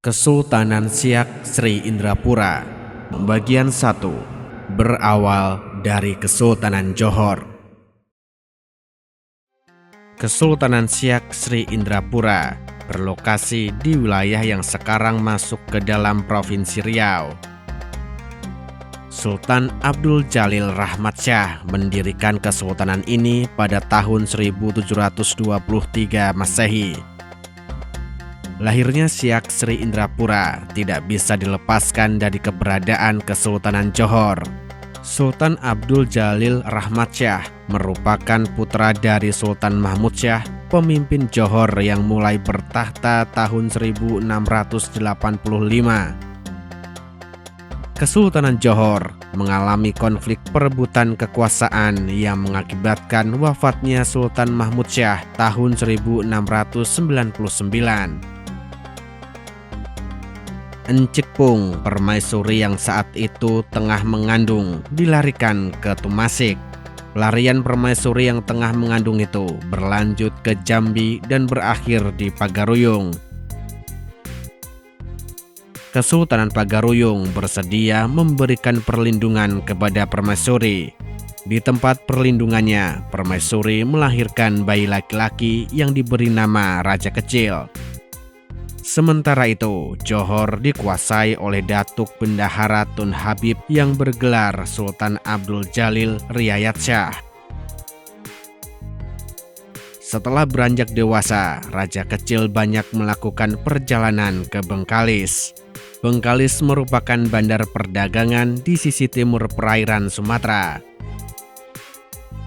Kesultanan Siak Sri Indrapura. Bagian 1. Berawal dari Kesultanan Johor. Kesultanan Siak Sri Indrapura berlokasi di wilayah yang sekarang masuk ke dalam Provinsi Riau. Sultan Abdul Jalil Rahmat Shah mendirikan kesultanan ini pada tahun 1723 Masehi. Lahirnya Siak Sri Indrapura tidak bisa dilepaskan dari keberadaan Kesultanan Johor. Sultan Abdul Jalil Rahmat Shah merupakan putra dari Sultan Mahmud Shah, pemimpin Johor yang mulai bertahta tahun 1685. Kesultanan Johor mengalami konflik perebutan kekuasaan yang mengakibatkan wafatnya Sultan Mahmud Shah tahun 1699. Encik Pung, permaisuri yang saat itu tengah mengandung, dilarikan ke Tumasik. Pelarian permaisuri yang tengah mengandung itu berlanjut ke Jambi dan berakhir di Pagaruyung. Kesultanan Pagaruyung bersedia memberikan perlindungan kepada permaisuri. Di tempat perlindungannya, permaisuri melahirkan bayi laki-laki yang diberi nama Raja Kecil. Sementara itu, Johor dikuasai oleh Datuk Bendahara Tun Habib yang bergelar Sultan Abdul Jalil Riayat Shah. Setelah beranjak dewasa, Raja Kecil banyak melakukan perjalanan ke Bengkalis. Bengkalis merupakan bandar perdagangan di sisi timur perairan Sumatera.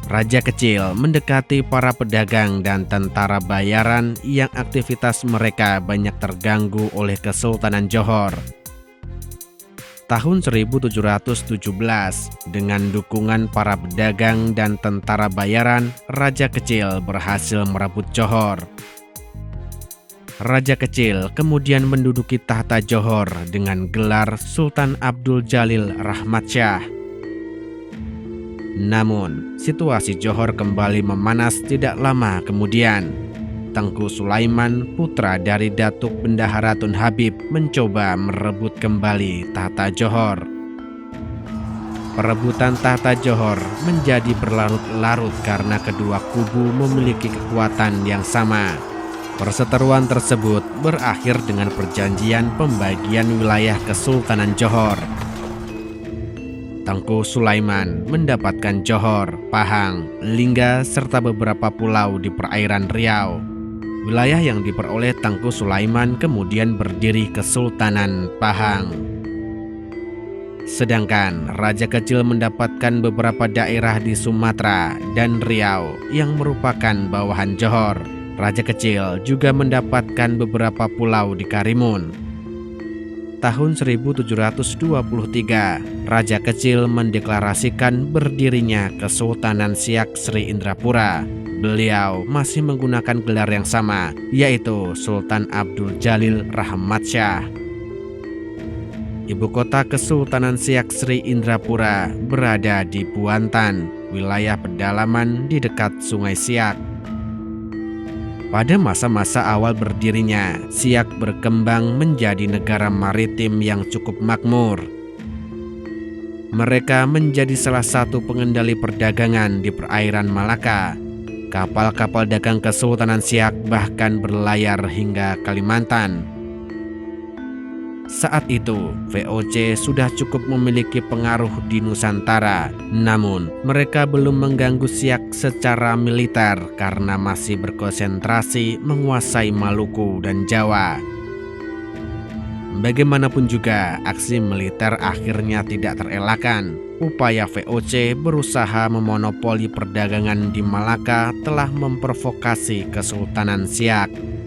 Raja Kecil mendekati para pedagang dan tentara bayaran yang aktivitas mereka banyak terganggu oleh Kesultanan Johor. Tahun 1717, dengan dukungan para pedagang dan tentara bayaran, Raja Kecil berhasil merebut Johor. Raja Kecil kemudian menduduki tahta Johor dengan gelar Sultan Abdul Jalil Rahmat Shah. Namun, situasi Johor kembali memanas tidak lama kemudian. Tengku Sulaiman, putra dari Datuk Bendahara Tun Habib, mencoba merebut kembali tahta Johor. Perebutan tahta Johor menjadi berlarut-larut karena kedua kubu memiliki kekuatan yang sama. Perseteruan tersebut berakhir dengan perjanjian pembagian wilayah Kesultanan Johor. Tengku Sulaiman mendapatkan Johor, Pahang, Lingga, serta beberapa pulau di perairan Riau. Wilayah yang diperoleh Tengku Sulaiman kemudian berdiri Kesultanan Pahang. Sedangkan Raja Kecil mendapatkan beberapa daerah di Sumatera dan Riau yang merupakan bawahan Johor. Raja Kecil juga mendapatkan beberapa pulau di Karimun. Tahun 1723, Raja Kecil mendeklarasikan berdirinya Kesultanan Siak Sri Indrapura. Beliau masih menggunakan gelar yang sama, yaitu Sultan Abdul Jalil Rahmat Shah. Ibu kota Kesultanan Siak Sri Indrapura berada di Buantan, wilayah pedalaman di dekat Sungai Siak. Pada masa-masa awal berdirinya, Siak berkembang menjadi negara maritim yang cukup makmur. Mereka menjadi salah satu pengendali perdagangan di perairan Malaka. Kapal-kapal dagang Kesultanan Siak bahkan berlayar hingga Kalimantan. Saat itu, VOC sudah cukup memiliki pengaruh di Nusantara. Namun, mereka belum mengganggu Siak secara militer karena masih berkonsentrasi menguasai Maluku dan Jawa. Bagaimanapun juga, aksi militer akhirnya tidak terelakkan. Upaya VOC berusaha memonopoli perdagangan di Malaka telah memprovokasi Kesultanan Siak.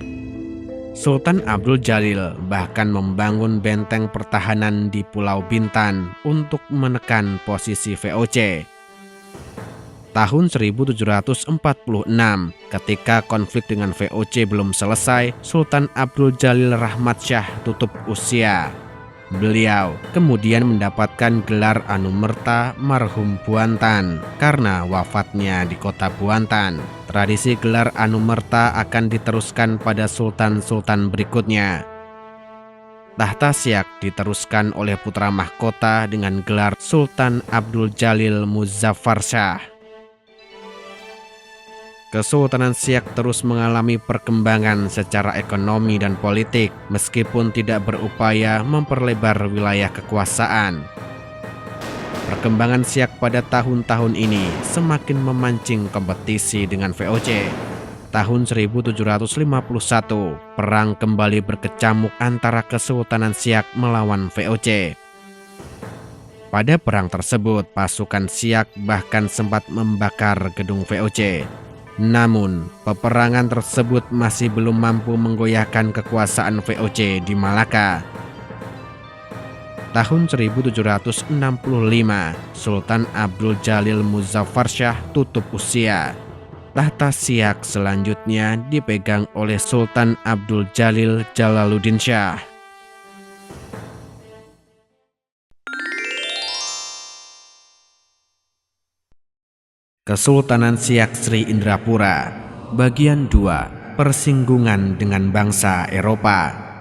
Sultan Abdul Jalil bahkan membangun benteng pertahanan di Pulau Bintan untuk menekan posisi VOC. Tahun 1746, ketika konflik dengan VOC belum selesai, Sultan Abdul Jalil Rahmat Shah tutup usia. Beliau kemudian mendapatkan gelar Anumerta Marhum Buantan karena wafatnya di kota Buantan. Tradisi gelar Anumerta akan diteruskan pada sultan-sultan berikutnya. Tahta Siak diteruskan oleh putra mahkota dengan gelar Sultan Abdul Jalil Muzaffar Shah. Kesultanan Siak terus mengalami perkembangan secara ekonomi dan politik meskipun tidak berupaya memperlebar wilayah kekuasaan. Perkembangan Siak pada tahun-tahun ini semakin memancing kompetisi dengan VOC. Tahun 1751, perang kembali berkecamuk antara Kesultanan Siak melawan VOC. Pada perang tersebut, pasukan Siak bahkan sempat membakar gedung VOC. Namun, peperangan tersebut masih belum mampu menggoyahkan kekuasaan VOC di Malaka. Tahun 1765, Sultan Abdul Jalil Muzaffar Shah tutup usia. Tahta Siak selanjutnya dipegang oleh Sultan Abdul Jalil Jalaluddin Shah. Kesultanan Siak Sri Indrapura, bagian 2, persinggungan dengan bangsa Eropa.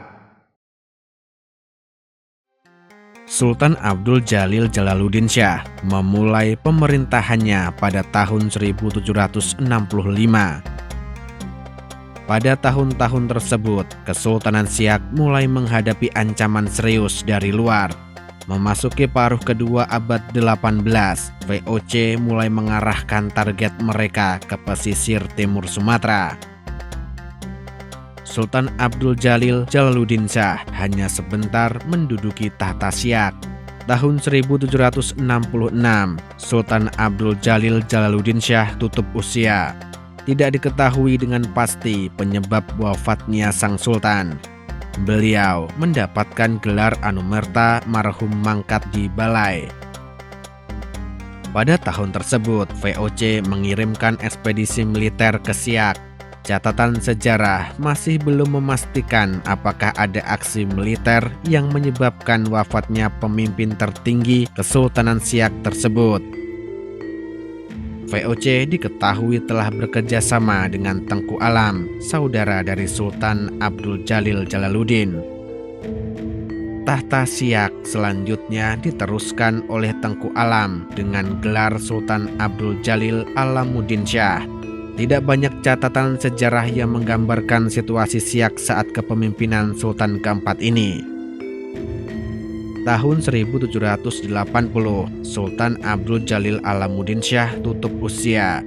Sultan Abdul Jalil Jalaluddin Shah memulai pemerintahannya pada tahun 1765. Pada tahun-tahun tersebut, Kesultanan Siak mulai menghadapi ancaman serius dari luar. Memasuki paruh kedua abad 18, VOC mulai mengarahkan target mereka ke pesisir timur Sumatera. Sultan Abdul Jalil Jalaluddin Shah hanya sebentar menduduki tahta Siak. Tahun 1766, Sultan Abdul Jalil Jalaluddin Shah tutup usia. Tidak diketahui dengan pasti penyebab wafatnya sang sultan. Beliau mendapatkan gelar Anumerta Marhum Mangkat di Balai. Pada tahun tersebut, VOC mengirimkan ekspedisi militer ke Siak. Catatan sejarah masih belum memastikan apakah ada aksi militer yang menyebabkan wafatnya pemimpin tertinggi Kesultanan Siak tersebut. VOC diketahui telah bekerja sama dengan Tengku Alam, saudara dari Sultan Abdul Jalil Jalaluddin. Tahta Siak selanjutnya diteruskan oleh Tengku Alam dengan gelar Sultan Abdul Jalil Alamuddin Shah. Tidak banyak catatan sejarah yang menggambarkan situasi Siak saat kepemimpinan Sultan keempat ini. Tahun 1780, Sultan Abdul Jalil Alamuddin Shah tutup usia.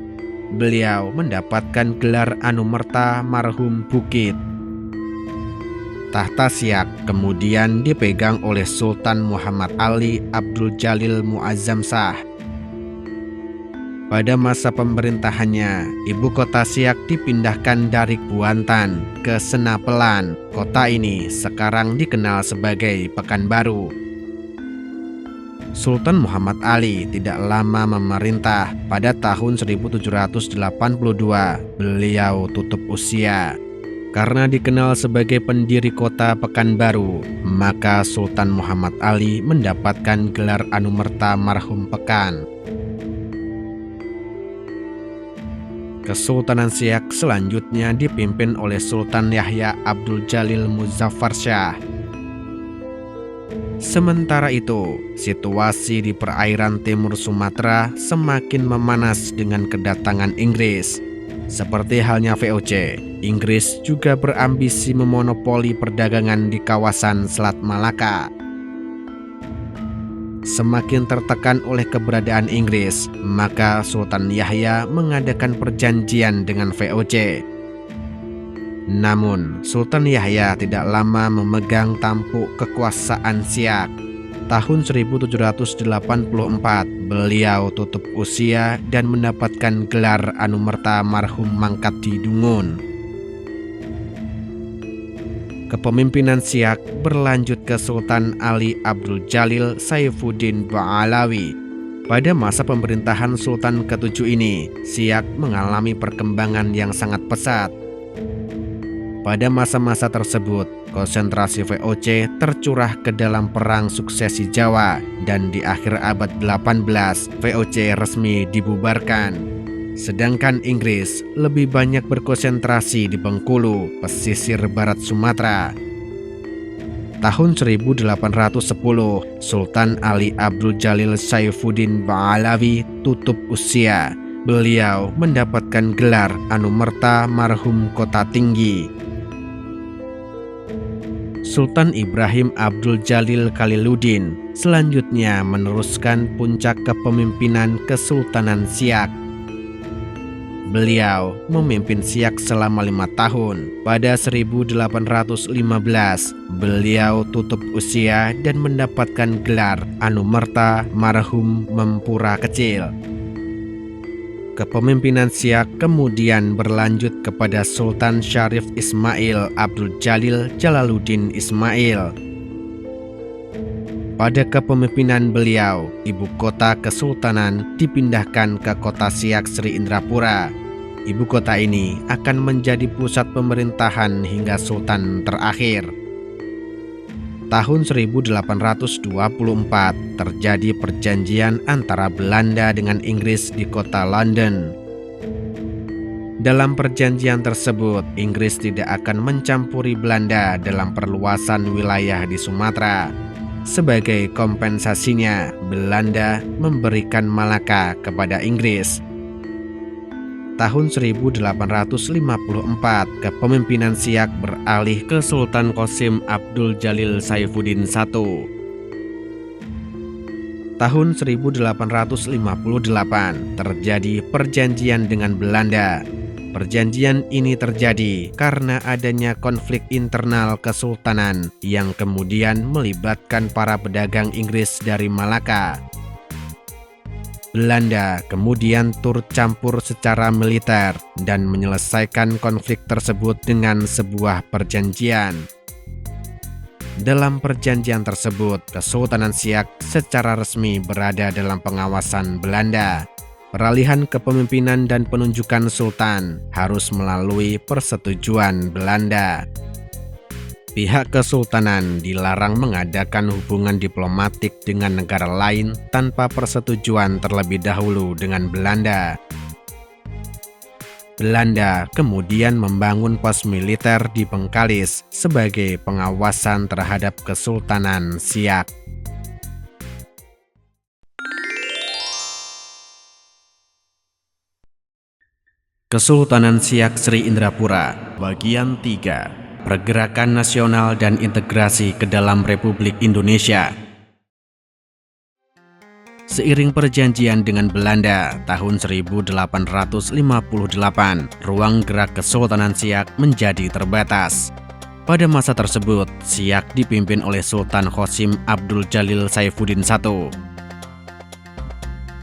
Beliau mendapatkan gelar Anumerta Marhum Bukit. Tahta Siak kemudian dipegang oleh Sultan Muhammad Ali Abdul Jalil Muazzam Shah. Pada masa pemerintahannya, ibu kota Siak dipindahkan dari Buantan ke Senapelan. Kota ini sekarang dikenal sebagai Pekanbaru. Sultan Muhammad Ali tidak lama memerintah. Pada tahun 1782, beliau tutup usia. Karena dikenal sebagai pendiri kota Pekanbaru, maka Sultan Muhammad Ali mendapatkan gelar Anumerta Marhum Pekan. Kesultanan Siak selanjutnya dipimpin oleh Sultan Yahya Abdul Jalil Muzaffar Shah. Sementara itu, situasi di perairan timur Sumatera semakin memanas dengan kedatangan Inggris. Seperti halnya VOC, Inggris juga berambisi memonopoli perdagangan di kawasan Selat Malaka. Semakin tertekan oleh keberadaan Inggris, maka Sultan Yahya mengadakan perjanjian dengan VOC. Namun, Sultan Yahya tidak lama memegang tampuk kekuasaan Siak. Tahun 1784, beliau tutup usia dan mendapatkan gelar Anumerta Marhum Mangkat di Dungun. Kepemimpinan Siak berlanjut ke Sultan Ali Abdul Jalil Saifuddin Ba'alawi. Pada masa pemerintahan Sultan ke-7 ini, Siak mengalami perkembangan yang sangat pesat. Pada masa-masa tersebut, konsentrasi VOC tercurah ke dalam perang suksesi Jawa dan di akhir abad 18, VOC resmi dibubarkan. Sedangkan Inggris lebih banyak berkonsentrasi di Bengkulu, pesisir barat Sumatera. Tahun 1810, Sultan Ali Abdul Jalil Saifuddin Pahlavi tutup usia. Beliau mendapatkan gelar Anumerta Marhum Kota Tinggi. Sultan Ibrahim Abdul Jalil Khaliluddin selanjutnya meneruskan puncak kepemimpinan Kesultanan Siak. Beliau memimpin Siak selama 5 tahun. Pada 1815, beliau tutup usia dan mendapatkan gelar Anumerta Marhum Mempura Kecil. Kepemimpinan Siak kemudian berlanjut kepada Sultan Syarif Ismail Abdul Jalil Jalaluddin Ismail. Pada kepemimpinan beliau, ibu kota kesultanan dipindahkan ke kota Siak Sri Indrapura. Ibu kota ini akan menjadi pusat pemerintahan hingga sultan terakhir. Tahun 1824 terjadi perjanjian antara Belanda dengan Inggris di kota London. Dalam perjanjian tersebut, Inggris tidak akan mencampuri Belanda dalam perluasan wilayah di Sumatera. Sebagai kompensasinya, Belanda memberikan Malaka kepada Inggris. Tahun 1854, kepemimpinan Siak beralih ke Sultan Qasim Abdul Jalil Saifuddin I. Tahun 1858 terjadi perjanjian dengan Belanda. Perjanjian ini terjadi karena adanya konflik internal kesultanan yang kemudian melibatkan para pedagang Inggris dari Malaka. Belanda kemudian turut campur secara militer dan menyelesaikan konflik tersebut dengan sebuah perjanjian. Dalam perjanjian tersebut, Kesultanan Siak secara resmi berada dalam pengawasan Belanda. Peralihan kepemimpinan dan penunjukan sultan harus melalui persetujuan Belanda. Pihak kesultanan dilarang mengadakan hubungan diplomatik dengan negara lain tanpa persetujuan terlebih dahulu dengan Belanda. Belanda kemudian membangun pos militer di Bengkalis sebagai pengawasan terhadap Kesultanan Siak. Kesultanan Siak Sri Indrapura, bagian 3. Pergerakan nasional dan integrasi ke dalam Republik Indonesia. Seiring perjanjian dengan Belanda tahun 1858, ruang gerak Kesultanan Siak menjadi terbatas. Pada masa tersebut, Siak dipimpin oleh Sultan Qasim Abdul Jalil Saifuddin I.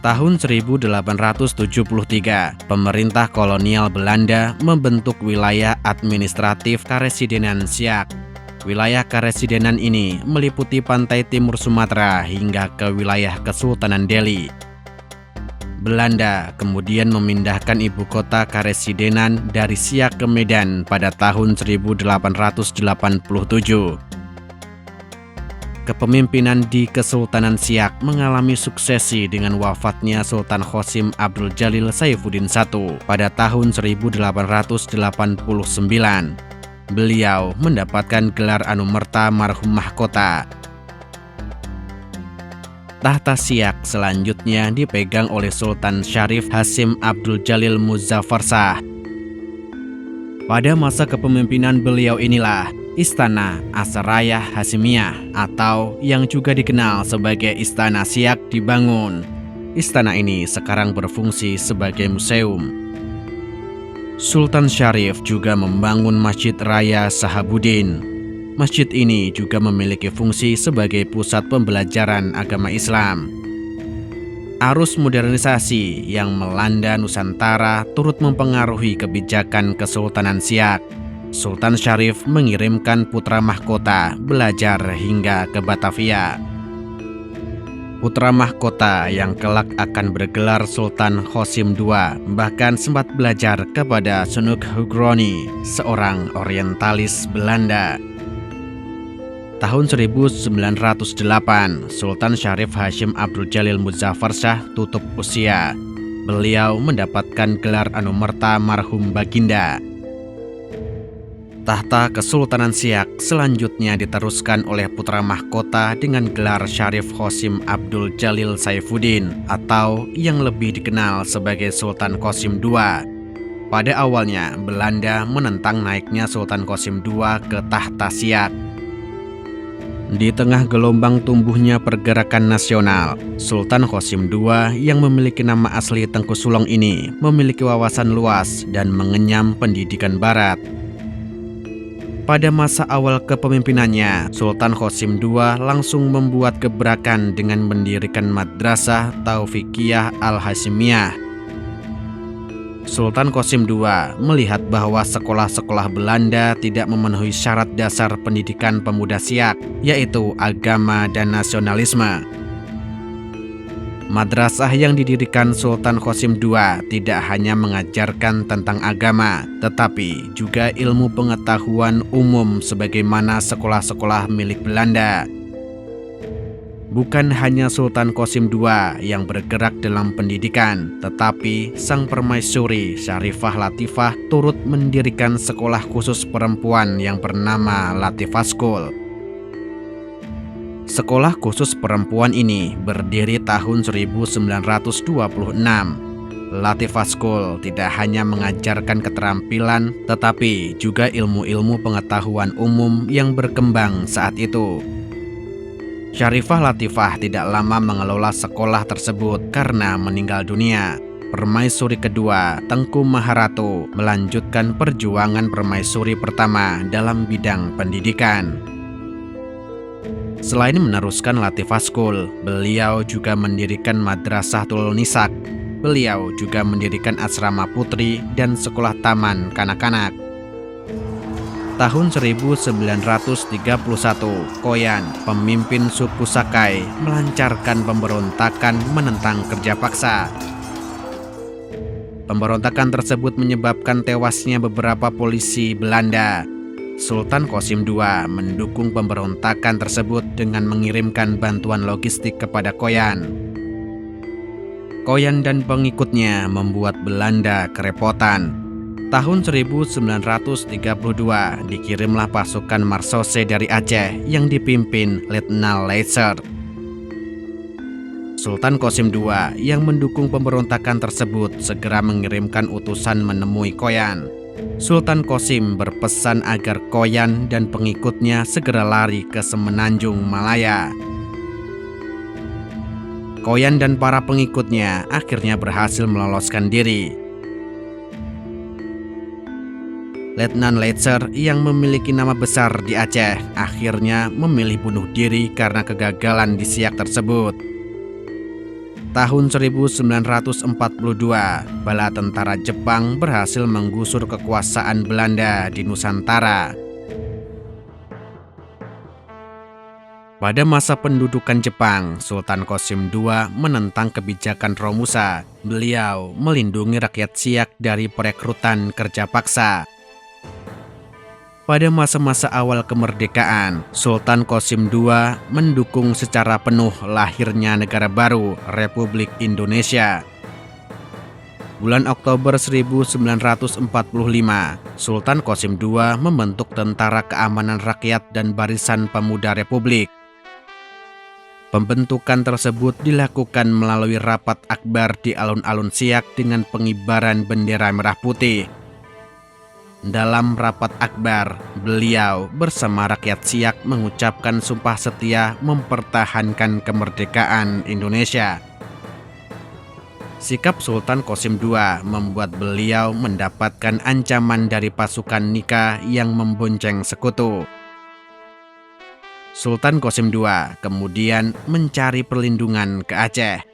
Tahun 1873, pemerintah kolonial Belanda membentuk wilayah administratif Karesidenan Siak. Wilayah Karesidenan ini meliputi pantai timur Sumatera hingga ke wilayah Kesultanan Delhi. Belanda kemudian memindahkan ibu kota Karesidenan dari Siak ke Medan pada tahun 1887. Kepemimpinan di Kesultanan Siak mengalami suksesi dengan wafatnya Sultan Qasim Abdul Jalil Saifuddin I pada tahun 1889. Beliau mendapatkan gelar Anumerta Marhum Mahkota. Tahta Siak selanjutnya dipegang oleh Sultan Syarif Hasim Abdul Jalil Muzaffar Shah. Pada masa kepemimpinan beliau inilah Istana Asaraya Hasimiyah atau yang juga dikenal sebagai Istana Siak dibangun. Istana ini sekarang berfungsi sebagai museum. Sultan Syarif juga membangun Masjid Raya Sahabuddin. Masjid ini juga memiliki fungsi sebagai pusat pembelajaran agama Islam. Arus modernisasi yang melanda Nusantara turut mempengaruhi kebijakan Kesultanan Siak. Sultan Syarif mengirimkan putra mahkota belajar hingga ke Batavia. Putra mahkota yang kelak akan bergelar Sultan Qasim II bahkan sempat belajar kepada Sunuk Hugroni, seorang orientalis Belanda. Tahun 1908, Sultan Syarif Hasyim Abdul Jalil Muzaffar Shah tutup usia. Beliau mendapatkan gelar Anumerta Marhum Baginda. Tahta Kesultanan Siak selanjutnya diteruskan oleh putra mahkota dengan gelar Syarif Qasim Abdul Jalil Saifuddin atau yang lebih dikenal sebagai Sultan Qasim II. Pada awalnya, Belanda menentang naiknya Sultan Qasim II ke tahta Siak. Di tengah gelombang tumbuhnya pergerakan nasional, Sultan Qasim II yang memiliki nama asli Tengku Sulong ini memiliki wawasan luas dan mengenyam pendidikan barat. Pada masa awal kepemimpinannya, Sultan Qasim II langsung membuat gebrakan dengan mendirikan Madrasah Taufikiyah Al-Hasyimiyah. Sultan Qasim II melihat bahwa sekolah-sekolah Belanda tidak memenuhi syarat dasar pendidikan pemuda Siak, yaitu agama dan nasionalisme. Madrasah yang didirikan Sultan Qasim II tidak hanya mengajarkan tentang agama, tetapi juga ilmu pengetahuan umum sebagaimana sekolah-sekolah milik Belanda. Bukan hanya Sultan Qasim II yang bergerak dalam pendidikan, tetapi sang permaisuri Syarifah Latifah turut mendirikan sekolah khusus perempuan yang bernama Latifah School. Sekolah khusus perempuan ini berdiri tahun 1926. Latifah School tidak hanya mengajarkan keterampilan, tetapi juga ilmu-ilmu pengetahuan umum yang berkembang saat itu. Syarifah Latifah tidak lama mengelola sekolah tersebut karena meninggal dunia. Permaisuri kedua, Tengku Maharatu, melanjutkan perjuangan permaisuri pertama dalam bidang pendidikan. Selain meneruskan Latifah School, beliau juga mendirikan Madrasatul Nisak. Beliau juga mendirikan asrama putri dan sekolah taman kanak-kanak. Tahun 1931, Koyan, pemimpin suku Sakai, melancarkan pemberontakan menentang kerja paksa. Pemberontakan tersebut menyebabkan tewasnya beberapa polisi Belanda. Sultan Qasim II mendukung pemberontakan tersebut dengan mengirimkan bantuan logistik kepada Koyan. Koyan dan pengikutnya membuat Belanda kerepotan. Tahun 1932 dikirimlah pasukan Marsose dari Aceh yang dipimpin Letnan Leitzer. Sultan Qasim II yang mendukung pemberontakan tersebut segera mengirimkan utusan menemui Koyan. Sultan Qasim berpesan agar Koyan dan pengikutnya segera lari ke Semenanjung Malaya. Koyan dan para pengikutnya akhirnya berhasil meloloskan diri. Letnan Leitzer yang memiliki nama besar di Aceh akhirnya memilih bunuh diri karena kegagalan di Siak tersebut. Tahun 1942, bala tentara Jepang berhasil menggusur kekuasaan Belanda di Nusantara. Pada masa pendudukan Jepang, Sultan Qasim II menentang kebijakan Romusa. Beliau melindungi rakyat Siak dari perekrutan kerja paksa. Pada masa-masa awal kemerdekaan, Sultan Qasim II mendukung secara penuh lahirnya negara baru, Republik Indonesia. Bulan Oktober 1945, Sultan Qasim II membentuk Tentara Keamanan Rakyat dan Barisan Pemuda Republik. Pembentukan tersebut dilakukan melalui rapat akbar di alun-alun Siak dengan pengibaran bendera merah putih. Dalam rapat akbar, beliau bersama rakyat Siak mengucapkan sumpah setia mempertahankan kemerdekaan Indonesia. Sikap Sultan Qasim II membuat beliau mendapatkan ancaman dari pasukan Nika yang membonceng sekutu. Sultan Qasim II kemudian mencari perlindungan ke Aceh.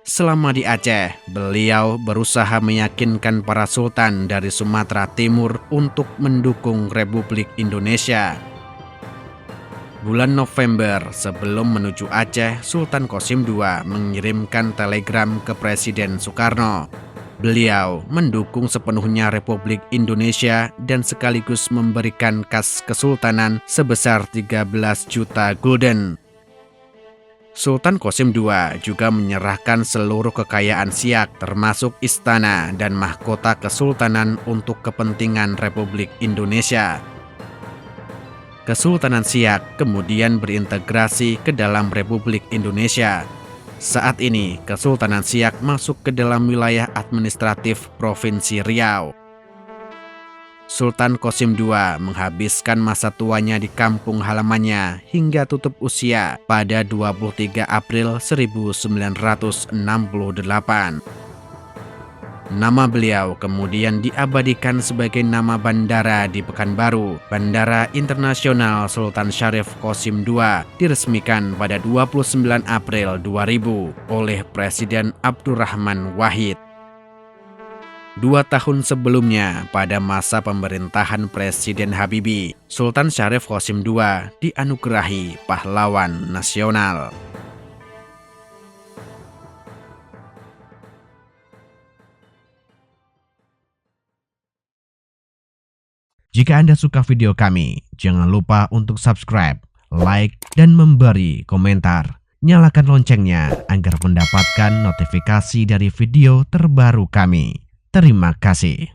Selama di Aceh, beliau berusaha meyakinkan para sultan dari Sumatera Timur untuk mendukung Republik Indonesia. Bulan November sebelum menuju Aceh, Sultan Qasim II mengirimkan telegram ke Presiden Soekarno. Beliau mendukung sepenuhnya Republik Indonesia dan sekaligus memberikan kas kesultanan sebesar 13 juta gulden. Sultan Qasim II juga menyerahkan seluruh kekayaan Siak termasuk istana dan mahkota kesultanan untuk kepentingan Republik Indonesia. Kesultanan Siak kemudian berintegrasi ke dalam Republik Indonesia. Saat ini, Kesultanan Siak masuk ke dalam wilayah administratif Provinsi Riau. Sultan Qasim II menghabiskan masa tuanya di kampung halamannya hingga tutup usia pada 23 April 1968. Nama beliau kemudian diabadikan sebagai nama bandara di Pekanbaru. Bandara Internasional Sultan Syarif Qasim II diresmikan pada 29 April 2000 oleh Presiden Abdurrahman Wahid. 2 tahun sebelumnya, pada masa pemerintahan Presiden Habibie, Sultan Syarif Qasim II dianugerahi Pahlawan Nasional. Jika Anda suka video kami, jangan lupa untuk subscribe, like, dan memberi komentar. Nyalakan loncengnya agar mendapatkan notifikasi dari video terbaru kami. Terima kasih.